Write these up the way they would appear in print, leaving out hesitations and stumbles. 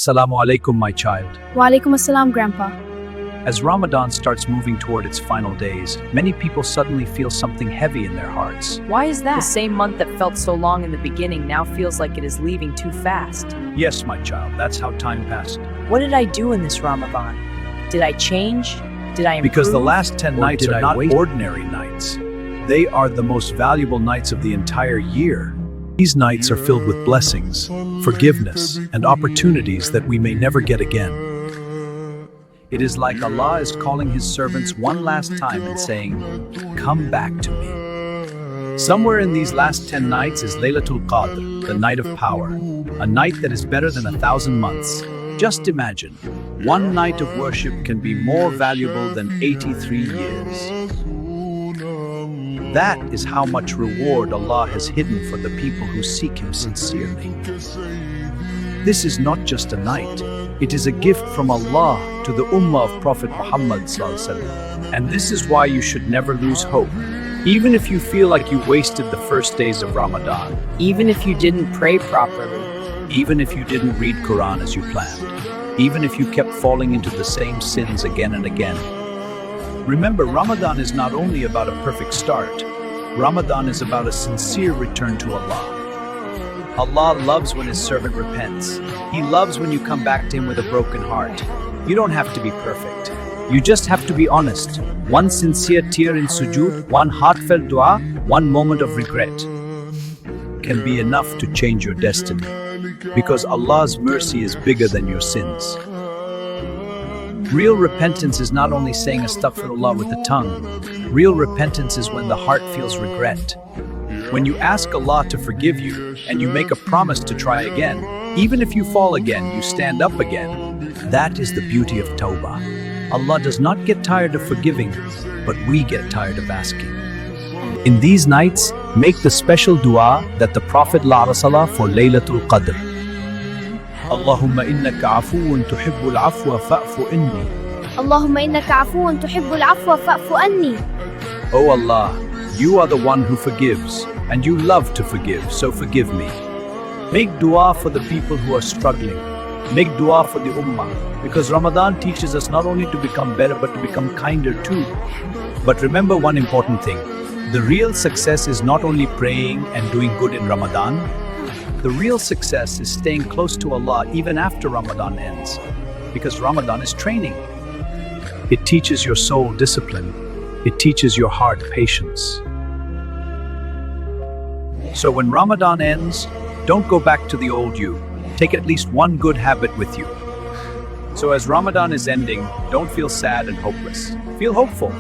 Assalamu alaikum, my child. Walaikum assalam, Grandpa. As Ramadan starts moving toward its final days, many people suddenly feel something heavy in their hearts. Why is that? The same month that felt so long in the beginning now feels like it is leaving too fast. Yes, my child, that's how time passed. What did I do in this Ramadan? Did I change? Did I improve? Because the last 10 nights are not wait? ordinary nights. They are the most valuable nights of the entire year. These nights are filled with blessings, forgiveness, and opportunities that we may never get again. It is like Allah is calling His servants one last time and saying, "Come back to me." Somewhere in these last 10 nights is Laylatul Qadr, the night of power, a night that is better than 1,000 months. Just imagine, one night of worship can be more valuable than 83 years. That is how much reward Allah has hidden for the people who seek Him sincerely. This is not just a night, it is a gift from Allah to the Ummah of Prophet Muhammad ﷺ. And this is why you should never lose hope. Even if you feel like you wasted the first days of Ramadan, Even if you didn't pray properly, even if you didn't read Quran as you planned, even if you kept falling into the same sins again and again. Remember, Ramadan is not only about a perfect start, Ramadan is about a sincere return to Allah. Allah loves when His servant repents. He loves when you come back to Him with a broken heart. You don't have to be perfect. You just have to be honest. One sincere tear in sujood, one heartfelt dua, one moment of regret can be enough to change your destiny. Because Allah's mercy is bigger than your sins. Real repentance is not only saying astaghfirullah with the tongue. Real repentance is when the heart feels regret. When you ask Allah to forgive you and you make a promise to try again, even if you fall again, you stand up again. That is the beauty of Tawbah. Allah does not get tired of forgiving, but we get tired of asking. In these nights, make the special dua that the Prophet ﷺ for Laylatul Qadr. Allahumma innaka afuun tuhibbul afwa fa'fu inni. Allahumma innaka afuun tuhibbul afwa fa'fu anni. O Allah, you are the one who forgives, and you love to forgive, so forgive me. Make dua for the people who are struggling. Make dua for the Ummah, because Ramadan teaches us not only to become better, but to become kinder too. But remember one important thing. The real success is not only praying and doing good in Ramadan. The real success is staying close to Allah even after Ramadan ends, because Ramadan is training. It teaches your soul discipline. It teaches your heart patience. So when Ramadan ends, don't go back to the old you. Take at least one good habit with you. So as Ramadan is ending, don't feel sad and hopeless. Feel hopeful,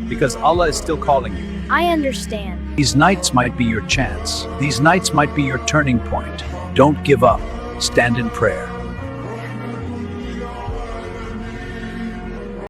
because Allah is still calling you. I understand. These nights might be your chance. These nights might be your turning point. Don't give up. Stand in prayer.